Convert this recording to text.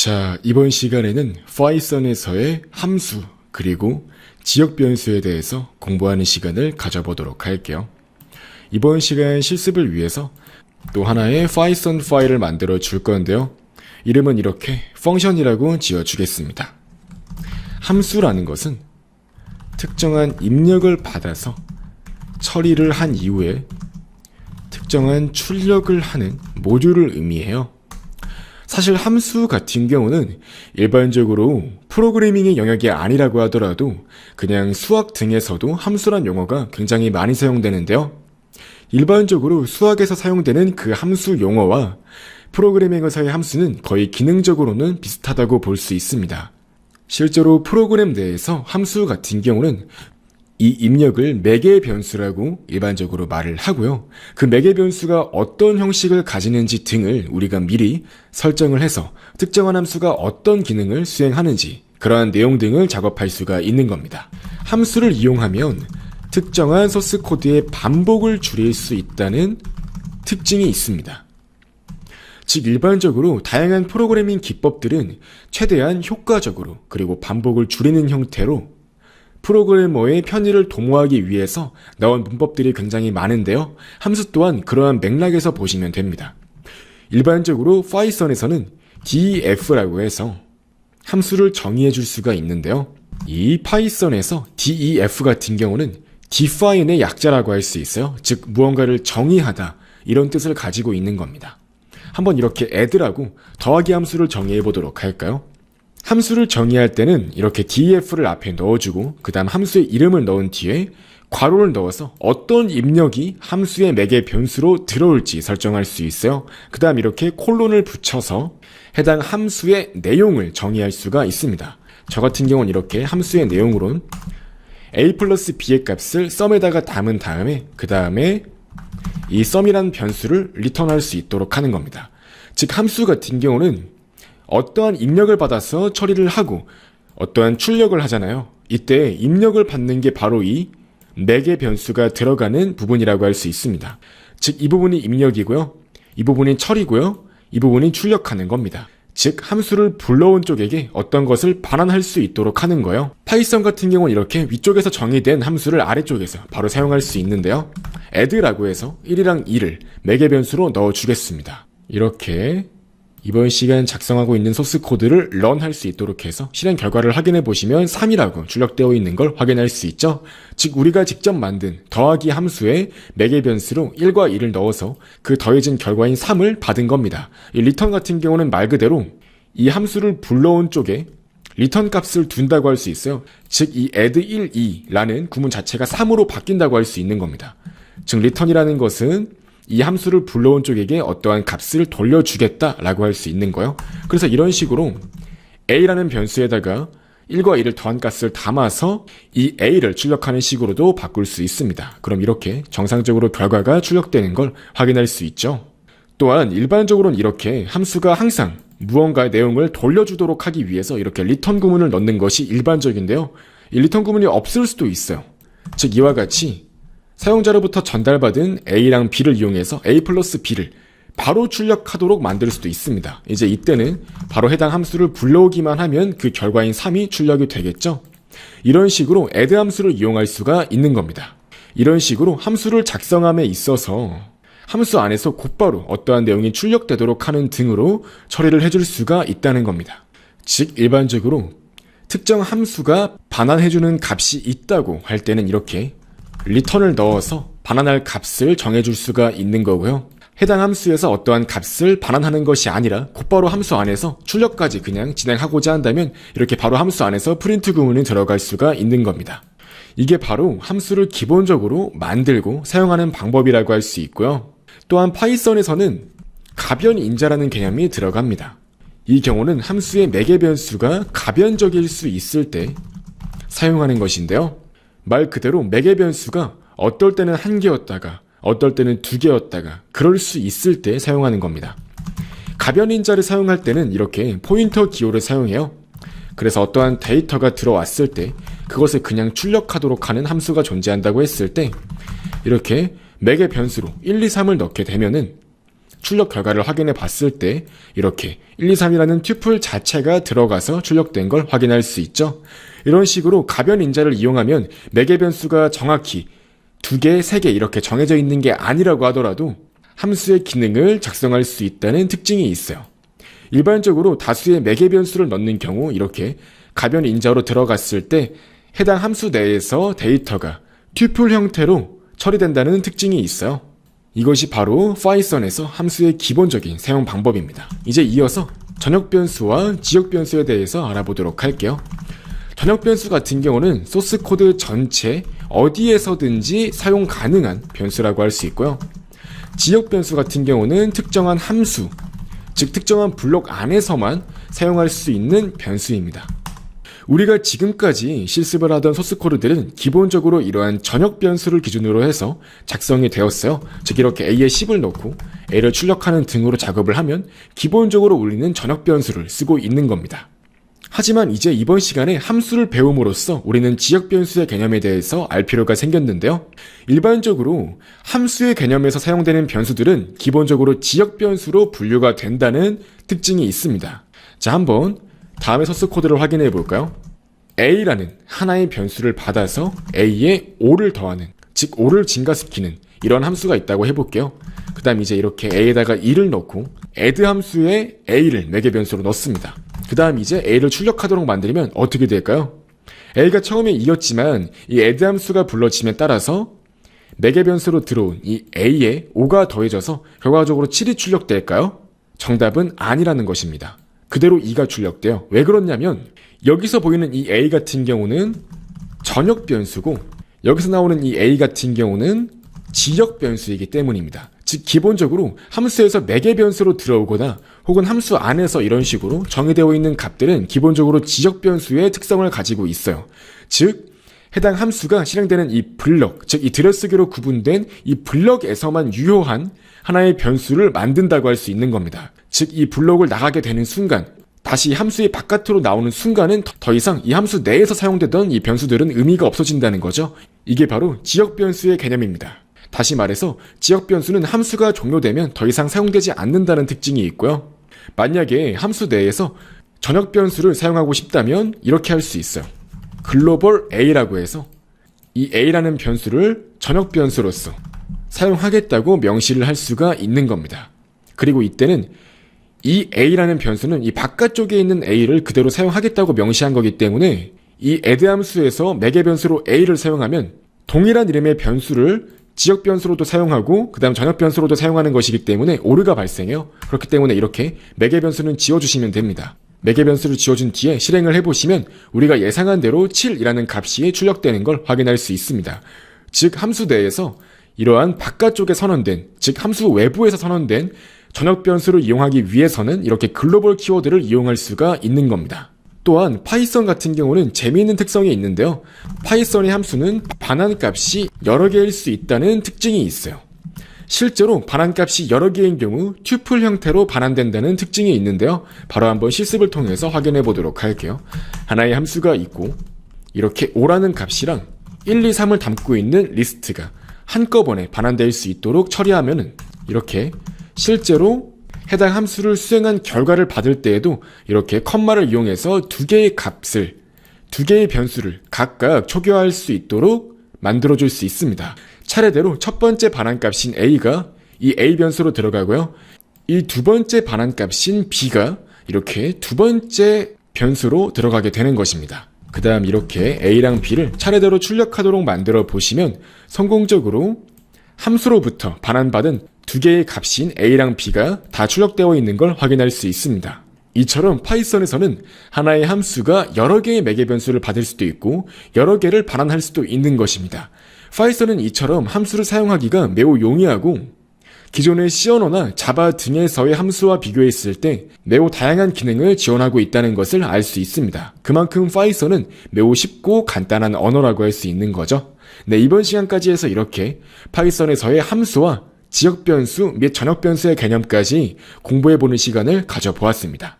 자, 이번 시간에는 파이썬에서의 함수 그리고 지역 변수에 대해서 공부하는 시간을 가져보도록 할게요. 이번 시간 실습을 위해서 또 하나의 파이썬 파일을 만들어 줄 건데요. 이름은 이렇게 펑션이라고 지어주겠습니다. 함수라는 것은 특정한 입력을 받아서 처리를 한 이후에 특정한 출력을 하는 모듈을 의미해요. 사실 함수 같은 경우는 일반적으로 프로그래밍의 영역이 아니라고 하더라도 그냥 수학 등에서도 함수란 용어가 굉장히 많이 사용되는데요. 일반적으로 수학에서 사용되는 그 함수 용어와 프로그래밍에서의 함수는 거의 기능적으로는 비슷하다고 볼 수 있습니다. 실제로 프로그램 내에서 함수 같은 경우는 이 입력을 매개 변수라고 일반적으로 말을 하고요. 그 매개 변수가 어떤 형식을 가지는지 등을 우리가 미리 설정을 해서 특정한 함수가 어떤 기능을 수행하는지 그러한 내용 등을 작업할 수가 있는 겁니다. 함수를 이용하면 특정한 소스 코드의 반복을 줄일 수 있다는 특징이 있습니다. 즉 일반적으로 다양한 프로그래밍 기법들은 최대한 효과적으로 그리고 반복을 줄이는 형태로 프로그래머의 편의를 도모하기 위해서 나온 문법들이 굉장히 많은데요. 함수 또한 그러한 맥락에서 보시면 됩니다. 일반적으로 파이썬에서는 def라고 해서 함수를 정의해 줄 수가 있는데요. 이 파이썬에서 def 같은 경우는 define의 약자라고 할 수 있어요. 즉 무언가를 정의하다 이런 뜻을 가지고 있는 겁니다. 한번 이렇게 add라고 더하기 함수를 정의해 보도록 할까요? 함수를 정의할 때는 이렇게 def를 앞에 넣어주고 그 다음 함수의 이름을 넣은 뒤에 괄호를 넣어서 어떤 입력이 함수의 매개 변수로 들어올지 설정할 수 있어요. 그 다음 이렇게 콜론을 붙여서 해당 함수의 내용을 정의할 수가 있습니다. 저 같은 경우는 이렇게 함수의 내용으론 a 플러스 b의 값을 sum에다가 담은 다음에 그 다음에 이 sum이라는 변수를 리턴할 수 있도록 하는 겁니다. 즉 함수 같은 경우는 어떠한 입력을 받아서 처리를 하고 어떠한 출력을 하잖아요. 이때 입력을 받는 게 바로 이 매개 변수가 들어가는 부분이라고 할 수 있습니다. 즉 이 부분이 입력이고요. 이 부분이 처리고요. 이 부분이 출력하는 겁니다. 즉 함수를 불러온 쪽에게 어떤 것을 반환할 수 있도록 하는 거예요. 파이썬 같은 경우는 이렇게 위쪽에서 정의된 함수를 아래쪽에서 바로 사용할 수 있는데요. add라고 해서 1이랑 2를 매개 변수로 넣어주겠습니다. 이렇게 이번 시간 작성하고 있는 소스 코드를 런할 수 있도록 해서 실행 결과를 확인해 보시면 3이라고 출력되어 있는 걸 확인할 수 있죠. 즉 우리가 직접 만든 더하기 함수에 매개 변수로 1과 2를 넣어서 그 더해진 결과인 3을 받은 겁니다. 이 리턴 같은 경우는 말 그대로 이 함수를 불러온 쪽에 리턴 값을 둔다고 할 수 있어요. 즉 이 add 1, 2라는 구문 자체가 3으로 바뀐다고 할 수 있는 겁니다. 즉 리턴이라는 것은 이 함수를 불러온 쪽에게 어떠한 값을 돌려주겠다라고 할 수 있는 거예요. 그래서 이런 식으로 a라는 변수에다가 1과 2를 더한 값을 담아서 이 a를 출력하는 식으로도 바꿀 수 있습니다. 그럼 이렇게 정상적으로 결과가 출력되는 걸 확인할 수 있죠. 또한 일반적으로는 이렇게 함수가 항상 무언가의 내용을 돌려주도록 하기 위해서 이렇게 리턴 구문을 넣는 것이 일반적인데요. 이 리턴 구문이 없을 수도 있어요. 즉 이와 같이 사용자로부터 전달받은 A랑 B를 이용해서 A 플러스 B를 바로 출력하도록 만들 수도 있습니다. 이제 이때는 바로 해당 함수를 불러오기만 하면 그 결과인 3이 출력이 되겠죠. 이런 식으로 add 함수를 이용할 수가 있는 겁니다. 이런 식으로 함수를 작성함에 있어서 함수 안에서 곧바로 어떠한 내용이 출력되도록 하는 등으로 처리를 해줄 수가 있다는 겁니다. 즉 일반적으로 특정 함수가 반환해주는 값이 있다고 할 때는 이렇게 리턴을 넣어서 반환할 값을 정해줄 수가 있는 거고요. 해당 함수에서 어떠한 값을 반환하는 것이 아니라 곧바로 함수 안에서 출력까지 그냥 진행하고자 한다면 이렇게 바로 함수 안에서 프린트 구문이 들어갈 수가 있는 겁니다. 이게 바로 함수를 기본적으로 만들고 사용하는 방법이라고 할 수 있고요. 또한 파이썬에서는 가변인자라는 개념이 들어갑니다. 이 경우는 함수의 매개 변수가 가변적일 수 있을 때 사용하는 것인데요. 말 그대로 매개 변수가 어떨 때는 1개였다가 어떨 때는 2개였다가 그럴 수 있을 때 사용하는 겁니다. 가변인자를 사용할 때는 이렇게 포인터 기호를 사용해요. 그래서 어떠한 데이터가 들어왔을 때 그것을 그냥 출력하도록 하는 함수가 존재한다고 했을 때 이렇게 매개 변수로 1, 2, 3을 넣게 되면은 출력 결과를 확인해 봤을 때 이렇게 1, 2, 3이라는 튜플 자체가 들어가서 출력된 걸 확인할 수 있죠. 이런 식으로 가변 인자를 이용하면 매개 변수가 정확히 2개, 3개 이렇게 정해져 있는 게 아니라고 하더라도 함수의 기능을 작성할 수 있다는 특징이 있어요. 일반적으로 다수의 매개 변수를 넣는 경우 이렇게 가변 인자로 들어갔을 때 해당 함수 내에서 데이터가 튜플 형태로 처리된다는 특징이 있어요. 이것이 바로 파이썬에서 함수의 기본적인 사용 방법입니다. 이제 이어서 전역 변수와 지역 변수에 대해서 알아보도록 할게요. 전역 변수 같은 경우는 소스 코드 전체 어디에서든지 사용 가능한 변수라고 할 수 있고요. 지역 변수 같은 경우는 특정한 함수, 즉 특정한 블록 안에서만 사용할 수 있는 변수입니다. 우리가 지금까지 실습을 하던 소스 코드들은 기본적으로 이러한 전역 변수를 기준으로 해서 작성이 되었어요. 즉 이렇게 A에 10을 넣고 A를 출력하는 등으로 작업을 하면 기본적으로 우리는 전역 변수를 쓰고 있는 겁니다. 하지만 이제 이번 시간에 함수를 배움으로써 우리는 지역 변수의 개념에 대해서 알 필요가 생겼는데요. 일반적으로 함수의 개념에서 사용되는 변수들은 기본적으로 지역 변수로 분류가 된다는 특징이 있습니다. 자, 한번 다음의 소스 코드를 확인해 볼까요? A라는 하나의 변수를 받아서 A에 5를 더하는, 즉 5를 증가시키는 이런 함수가 있다고 해볼게요. 그 다음 이제 이렇게 A에다가 2를 넣고 add 함수에 A를 매개 변수로 넣습니다. 그 다음 이제 A를 출력하도록 만들면 어떻게 될까요? A가 처음에 2였지만 이 add 함수가 불러짐에 따라서 매개 변수로 들어온 이 A에 5가 더해져서 결과적으로 7이 출력될까요? 정답은 아니라는 것입니다. 그대로 2가 출력돼요. 왜 그렇냐면 여기서 보이는 이 A 같은 경우는 전역 변수고 여기서 나오는 이 A 같은 경우는 지역 변수이기 때문입니다. 즉 기본적으로 함수에서 매개 변수로 들어오거나 혹은 함수 안에서 이런 식으로 정의되어 있는 값들은 기본적으로 지역 변수의 특성을 가지고 있어요. 즉 해당 함수가 실행되는 이 블럭, 즉 이 들여쓰기로 구분된 이 블럭에서만 유효한 하나의 변수를 만든다고 할 수 있는 겁니다. 즉 이 블럭을 나가게 되는 순간 다시 함수의 바깥으로 나오는 순간은 더 이상 이 함수 내에서 사용되던 이 변수들은 의미가 없어진다는 거죠. 이게 바로 지역 변수의 개념입니다. 다시 말해서 지역 변수는 함수가 종료되면 더 이상 사용되지 않는다는 특징이 있고요. 만약에 함수 내에서 전역 변수를 사용하고 싶다면 이렇게 할 수 있어요. 글로벌 A라고 해서 이 A라는 변수를 전역 변수로서 사용하겠다고 명시를 할 수가 있는 겁니다. 그리고 이때는 이 A라는 변수는 이 바깥쪽에 있는 A를 그대로 사용하겠다고 명시한 거기 때문에 이 add 함수에서 매개 변수로 A를 사용하면 동일한 이름의 변수를 지역 변수로도 사용하고 그 다음 전역 변수로도 사용하는 것이기 때문에 오류가 발생해요. 그렇기 때문에 이렇게 매개 변수는 지워주시면 됩니다. 매개 변수를 지워준 뒤에 실행을 해보시면 우리가 예상한 대로 7이라는 값이 출력되는 걸 확인할 수 있습니다. 즉 함수 내에서 이러한 바깥쪽에 선언된, 즉 함수 외부에서 선언된 전역 변수를 이용하기 위해서는 이렇게 글로벌 키워드를 이용할 수가 있는 겁니다. 또한 파이썬 같은 경우는 재미있는 특성이 있는데요. 파이썬의 함수는 반환값이 여러 개일 수 있다는 특징이 있어요. 실제로 반환값이 여러 개인 경우 튜플 형태로 반환된다는 특징이 있는데요. 바로 한번 실습을 통해서 확인해 보도록 할게요. 하나의 함수가 있고 이렇게 5라는 값이랑 1, 2, 3을 담고 있는 리스트가 한꺼번에 반환될 수 있도록 처리하면은 이렇게 실제로 해당 함수를 수행한 결과를 받을 때에도 이렇게 컴마를 이용해서 두 개의 값을, 두 개의 변수를 각각 초기화할 수 있도록 만들어줄 수 있습니다. 차례대로 첫 번째 반환값인 A가 이 A 변수로 들어가고요. 이 두 번째 반환값인 B가 이렇게 두 번째 변수로 들어가게 되는 것입니다. 그 다음 이렇게 A랑 B를 차례대로 출력하도록 만들어 보시면 성공적으로 함수로부터 반환받은 두 개의 값인 A랑 B가 다 출력되어 있는 걸 확인할 수 있습니다. 이처럼 파이썬에서는 하나의 함수가 여러 개의 매개 변수를 받을 수도 있고 여러 개를 반환할 수도 있는 것입니다. 파이썬은 이처럼 함수를 사용하기가 매우 용이하고 기존의 C 언어나 자바 등에서의 함수와 비교했을 때 매우 다양한 기능을 지원하고 있다는 것을 알 수 있습니다. 그만큼 파이썬은 매우 쉽고 간단한 언어라고 할 수 있는 거죠. 네, 이번 시간까지 해서 이렇게 파이썬에서의 함수와 지역 변수 및 전역 변수의 개념까지 공부해보는 시간을 가져보았습니다.